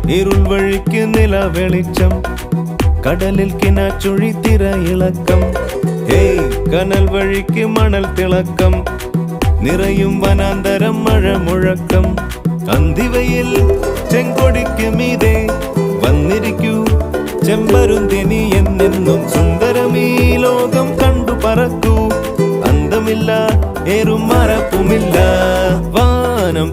ഇരുൾ വഴിക്ക് നില വെളിച്ചം കടലിൽ കിനാച്ചുഴി തിര ഇളക്കം കനൽ വഴിക്ക് മണൽ തിളക്കം നിറയും വനാന്തരം മഴ മുഴക്കം അന്തിവയിൽ ചെങ്കൊടിക്ക് മീതെ വന്നിരിക്കൂ ചെമ്പരുന്തിനി എന്നെന്നും സുന്ദരമീ ലോകം കണ്ടു പറക്കൂ അന്തമില്ല ഏറും മറപ്പുമില്ല വാനം